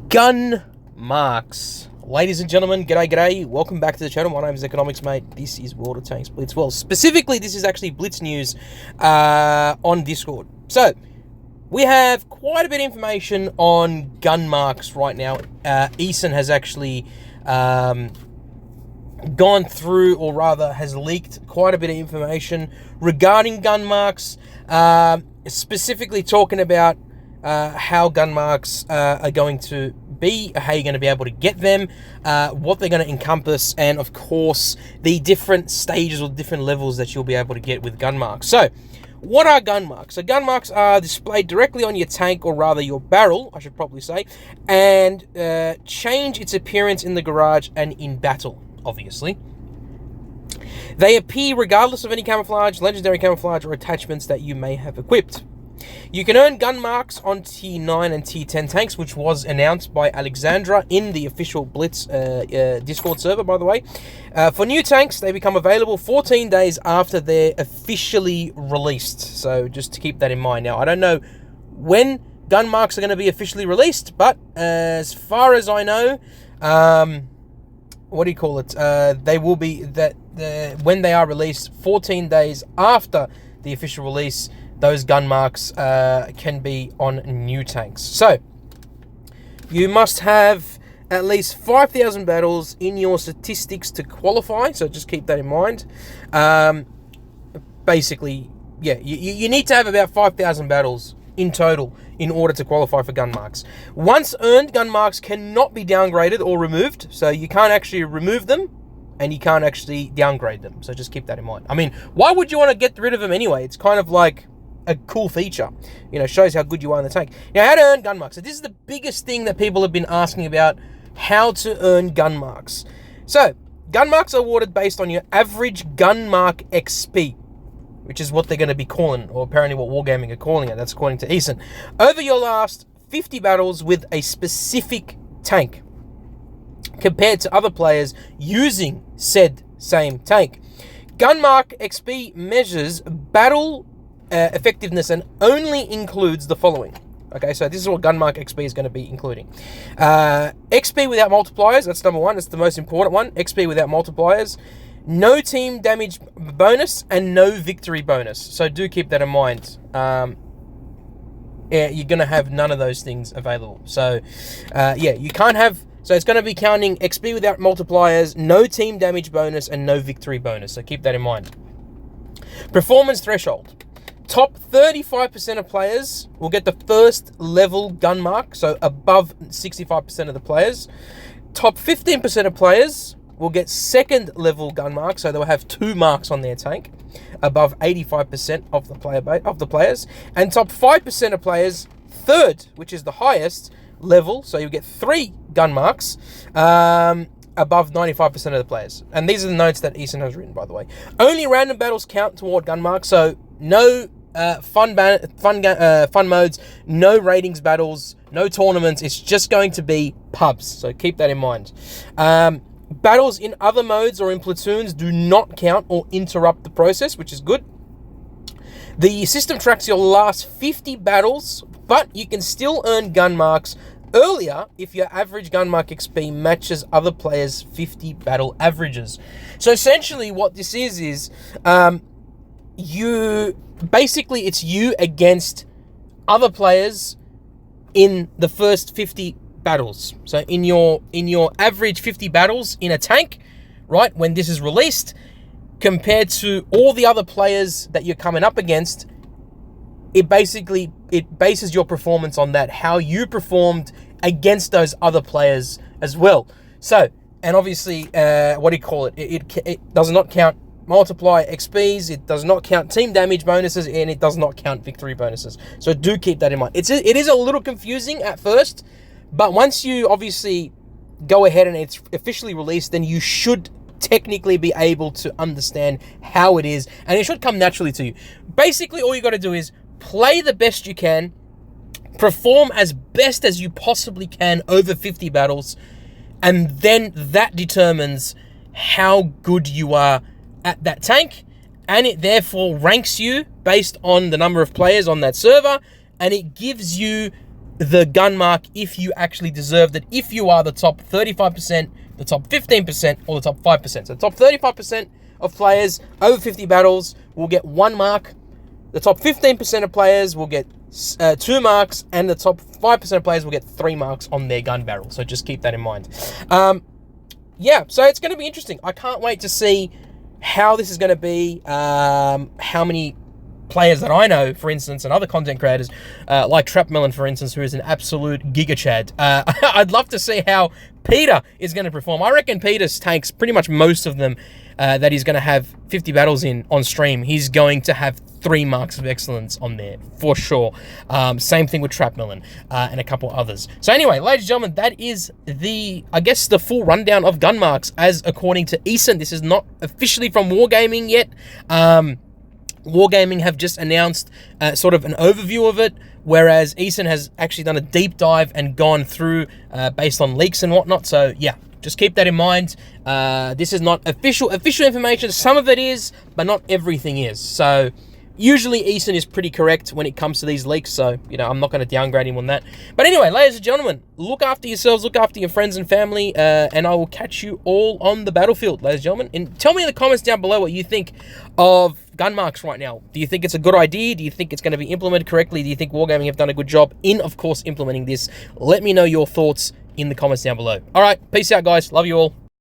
Gun marks. Ladies and gentlemen, g'day. Welcome back to the channel. My name is Economics Mate. This is World of Tanks Blitz. Well, specifically, this is actually Blitz news on Discord. So, we have quite a bit of information on gun marks right now. Aeson has actually gone through, or rather has leaked quite a bit of information regarding gun marks, specifically talking about how gun marks are going to be, how you're going to be able to get them, what they're going to encompass, and of course the different stages or different levels that you'll be able to get with gun marks. So what are gun marks? So gun marks are displayed directly on your tank, or rather your barrel, I should probably say, and change its appearance in the garage and in battle, obviously. They appear regardless of any camouflage, legendary camouflage, or attachments that you may have equipped. You can earn gun marks on Tier 9 and Tier 10 tanks, which was announced by Alexandra in the official Blitz Discord server, by the way. For new tanks, they become available 14 days after they're officially released. So just to keep that in mind. Now, I don't know when gun marks are going to be officially released, but as far as I know, they will be, when they are released, 14 days after the official release, those gun marks can be on new tanks. So, you must have at least 5,000 battles in your statistics to qualify, so just keep that in mind. Basically, yeah, you need to have about 5,000 battles in total in order to qualify for gun marks. Once earned, gun marks cannot be downgraded or removed, so you can't actually remove them, and you can't actually downgrade them, so just keep that in mind. I mean, why would you want to get rid of them anyway? It's kind of like a cool feature, shows how good you are in the tank. Now, how to earn gun marks. So this is the biggest thing that people have been asking about, how to earn gun marks. So, gun marks are awarded based on your average gun mark XP, which is what they're going to be calling, or apparently what Wargaming are calling it. That's according to Aeson. Over your last 50 battles with a specific tank, compared to other players using said same tank. Gun mark XP measures battle effectiveness and only includes the following. Okay, so this is what gun mark XP is going to be including. XP without multipliers, that's number one. That's the most important one. XP without multipliers. No team damage bonus and no victory bonus. So do keep that in mind. You're going to have none of those things available. So, you can't have... So it's going to be counting XP without multipliers, no team damage bonus, and no victory bonus. So keep that in mind. Performance threshold. Top 35% of players will get the first level gun mark, so above 65% of the players. Top 15% of players will get second level gun mark, so they'll have 2 marks on their tank, above 85% of the players. And top 5% of players, third, which is the highest level, so you get 3 gun marks, above 95% of the players. And these are the notes that Aeson has written, by the way. Only random battles count toward gun marks, so no fun modes, no ratings battles, no tournaments. It's just going to be pubs, so keep that in mind. Battles in other modes or in platoons do not count or interrupt the process, which is good. The system tracks your last 50 battles, but you can still earn gun marks earlier if your average gun mark XP matches other players' 50 battle averages. So essentially what this is it's you against other players in the first 50 battles. So in your average 50 battles in a tank, right, when this is released, compared to all the other players that you're coming up against, it bases your performance on that, how you performed against those other players as well. So, and obviously, it does not count multiply XPs, it does not count team damage bonuses, and it does not count victory bonuses. So do keep that in mind. It is a little confusing at first, but once you obviously go ahead and it's officially released, then you should technically be able to understand how it is, and it should come naturally to you. Basically, all you got to do is play the best you can, perform as best as you possibly can over 50 battles, and then that determines how good you are at that tank, and it therefore ranks you based on the number of players on that server, and it gives you the gun mark if you actually deserved it, if you are the top 35%, the top 15%, or the top 5%. So the top 35% of players over 50 battles will get 1 mark. The top 15% of players will get 2 marks, and the top 5% of players will get 3 marks on their gun barrel. So just keep that in mind. Yeah, so it's going to be interesting. I can't wait to see how this is going to be, how many players that I know, for instance, and other content creators, like Trapmelon, for instance, who is an absolute giga-chad. I'd love to see how Peter is going to perform. I reckon Peter takes pretty much most of them that he's going to have 50 battles on stream. He's going to have 3 marks of excellence on there, for sure. Same thing with Trapmelon and a couple others. So anyway, ladies and gentlemen, that is the full rundown of gun marks as according to Aeson. This is not officially from Wargaming yet. Wargaming have just announced sort of an overview of it, whereas Aeson has actually done a deep dive and gone through based on leaks and whatnot. So yeah, just keep that in mind. This is not official information. Some of it is, but not everything is. So usually Aeson is pretty correct when it comes to these leaks, so, you know, I'm not going to downgrade him on that. But anyway, ladies and gentlemen, look after yourselves, look after your friends and family, and I will catch you all on the battlefield, ladies and gentlemen. And tell me in the comments down below what you think of gun marks right now. Do you think it's a good idea? Do you think it's going to be implemented correctly? Do you think Wargaming have done a good job in, of course, implementing this? Let me know your thoughts in the comments down below. All right, peace out, guys. Love you all.